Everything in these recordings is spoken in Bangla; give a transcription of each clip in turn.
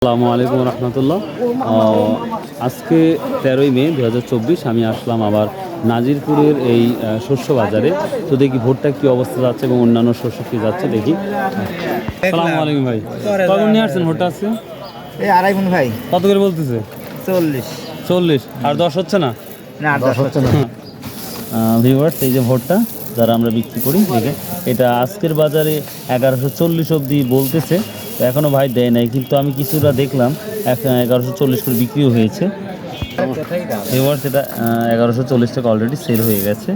আসসালামু আলাইকুম রহমতুল্লাহ। আজকে 13ই মে 2024 আমি আসলাম আবার নাজিরপুরের এই শস্য বাজারে। তো দেখি ভোটটা কি অবস্থা যাচ্ছে এবং অন্যান্য শস্য কি যাচ্ছে দেখি। আসসালামু আলাইকুম ভাই, কখন নিয়ে আসছেন ভোটটা আজকে? এই আড়াই মন ভাই। কত করে বলতেছে? 40 আর 10 হচ্ছে না? না 10 হচ্ছে না। ভিউয়ার্স, এই যে ভোটটা যারা আমরা বিক্রি করি দেখে, এটা আজকের বাজারে 1140 অবধি বলতেছে। তো এখনও ভাই দেয় নাই, কিন্তু আমি কিছুটা দেখলাম 1140 করে বিক্রিও হয়েছে। ভিউয়ার্স, এটা 1140 টাকা অলরেডি সেল হয়ে গেছে।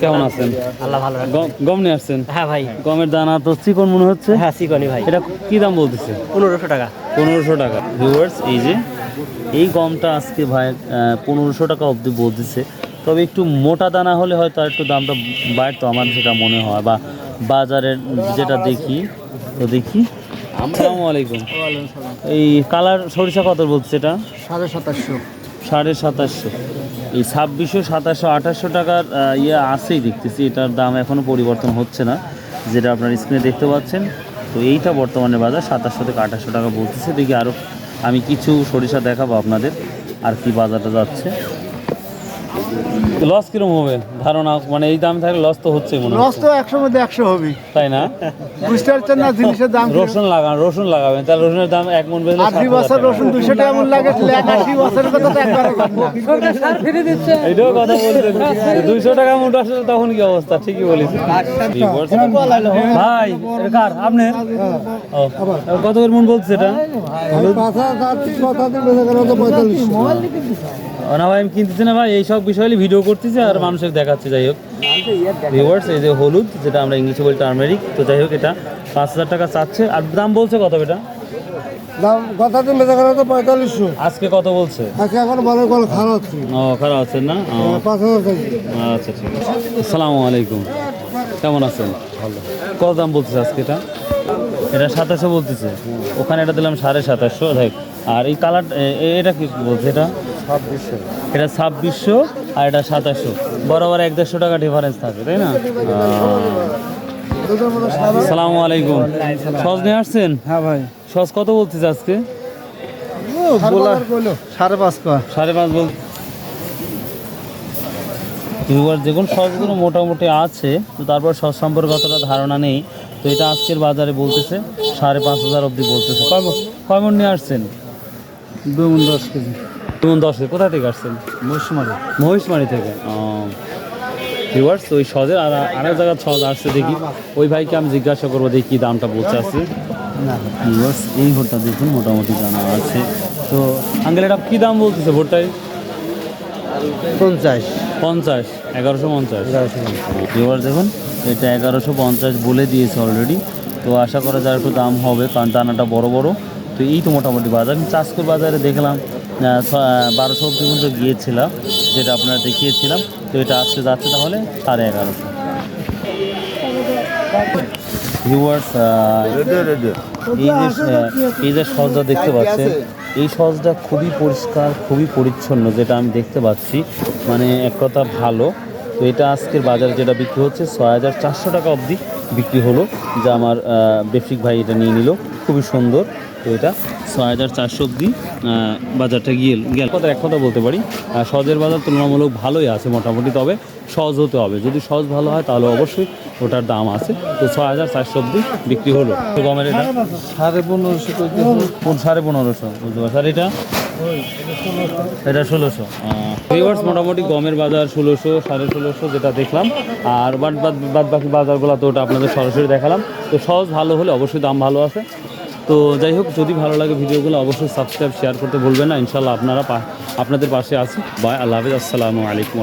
কেমন আছেন? আল্লাহ ভালো রাখে। গম নিয়ে আসছেন? হ্যাঁ ভাই। গমের দানা তো চিকন মনে হচ্ছে। হ্যাঁ চিকনি ভাই। এটা কি দাম বলতেছে? 1500 টাকা। 1500 টাকা। ভিউয়ার্স, এই যে এই গমটা আজকে ভাই 1500 টাকা অবধি বলতেছে। তবে একটু মোটা দানা হলে হয়তো আর একটু দামটা বাড়তো, আমার যেটা মনে হয়, বা বাজারের যেটা দেখি। তো দেখি। আসসালামু আলাইকুম। এই কালার সরিষা কত বলছে? এটা 2750। 2750। এই 2600, 2700, 2800 টাকার ইয়ে আছেই দেখতেছি। এটার দাম এখনও পরিবর্তন হচ্ছে না, যেটা আপনার স্ক্রিনে দেখতে পাচ্ছেন। তো এইটা বর্তমানে বাজার 2700 থেকে 2800 টাকা বলতেছে। দেখি আরও আমি কিছু সরিষা দেখাবো আপনাদের আর কি বাজারটা যাচ্ছে। লস কিরকম হবে ধারণা? মানে এই দাম থাকলে লস তো হচ্ছে মনে লস তো 100 মধ্যে 100 হবে, তাই না? বুঝতে পারছেন না জিনিসের দাম। রসুন লাগাবেন, তাহলে রসুনের দাম 1 মণ বেচলে 80 বছর রসুন 200 টাকা মূল্য লাগে, 80 বছরের কথা তো একবার এটাও কথা বলছেন। 200 টাকা মুঠ আসলে তখন কি অবস্থা? ঠিকই বলেছেন ভাই। এটা কার? আপনার? কত করে মন বলছে এটা? না ভাই, আমি কিনতেছি না ভাই, এইসব বিষয় ভিডিও করতেছি আর মানুষকে দেখাচ্ছি। যাই হোক ভিউয়ার্স, এই যে হলুদ, যেটা আমরা ইংলিশে বলি টার্মেরিক। তো যাই হোক, এটা 5000 টাকা চাচ্ছে। আর দাম বলছে কত এটা? দাম কথা দিন বেচা করা তো 4500। আজকে কত বলছে? আজকে এখন মনে করো খারাপ হচ্ছে। ও, খারাপ আছেন না? 5000 টাকা। আচ্ছা, ঠিক আছে। আসসালামু আলাইকুম, কেমন আছেন? ভালো। কত দাম বলতেছে আজকে এটা? এটা 2700 বলতেছে। ওখানে এটা দিলাম 2750। দেখ, আর এই কালার এটা কি বলছে? এটা 2600। এটা 2600 আর এটা 2700। বরাবর 150 টাকা ডিফারেন্স থাকে, তাই না? আসসালামু আলাইকুম। সজ নিয়ে আসছেন? হ্যাঁ ভাই। সজ কত বলতেছে আজকে? 5.5 বল। এবার দেখুন, সসগুলো মোটামুটি আছে, তো তারপর সস সম্পর্কে অতটা ধারণা নেই। তো এটা আজকের বাজারে বলতেছে 5500 অবধি বলতেছে। কয় মণ নিয়ে আসছেন? 2 মণ 10 কেজি। 2 মণ 10। কোথা থেকে আসছেন? মহিষমারি থেকে। ভিউয়ার্স, ওই সজের আর আরেক জায়গার সজ আসছে দেখি। ওই ভাইকে আমি জিজ্ঞাসা করবো দেখি কী দামটা বলছে আছে। ভিউয়ার্স, এই ভোটটা দেখুন মোটামুটি জানা আছে। তো আঙ্কেল, এটা কী দাম বলতেছে ভোটটায়? 50। 1150। ভিউয়ার্স দেখুন, এটা 1150 বলে দিয়েছে অলরেডি। তো আশা করা যায় একটু দাম হবে, কারণ দানাটা বড় বড়। তো এই তো মোটামুটি বাজার। আমি চাষকর বাজারে দেখলাম 1200 অব্দি পর্যন্ত গিয়েছিলাম, যেটা আপনারা দেখিয়েছিলাম। তো এটা আজকে যাচ্ছে তাহলে 1150। ভিউয়ার্স, এই যে সজটা দেখতে পাচ্ছেন, এই সজটা খুবই পরিষ্কার, খুবই পরিচ্ছন্ন, যেটা আমি দেখতে পাচ্ছি। মানে এক কথা ভালো। তো এটা আজকের বাজারে যেটা বিক্রি হচ্ছে 6400 টাকা অবধি বিক্রি হলো, যা আমার বেফিক ভাই এটা নিয়ে নিল। খুবই সুন্দর। তো এটা 6400 অবধি বাজারটা গেল। এক কথা বলতে পারি, সজের বাজার তুলনামূলক ভালোই আছে মোটামুটি। তবে সজ হতে হবে, যদি সজ ভালো হয় তাহলে অবশ্যই ওটার দাম আছে। তো 6400 অবধি বিক্রি হলো। তো গমের এটা 1550। বুঝতে পারছি। আর এটা 1600। ভিউয়ার্স, মোটামুটি গমের বাজার 1600, 1650 যেটা দেখলাম। আর বাদ বাকি বাজারগুলো তো ওটা আপনাদের সরাসরি দেখালাম। তো সহজ ভালো হলে অবশ্যই দাম ভালো আছে। তো যাই হোক, যদি ভালো লাগে ভিডিওগুলো অবশ্যই সাবস্ক্রাইব, শেয়ার করতে ভুলবেন না। ইনশাল্লাহ আপনাদের পাশে আছি। বাই, আল্লাহ হাফিজ। আসসালামু আলাইকুম।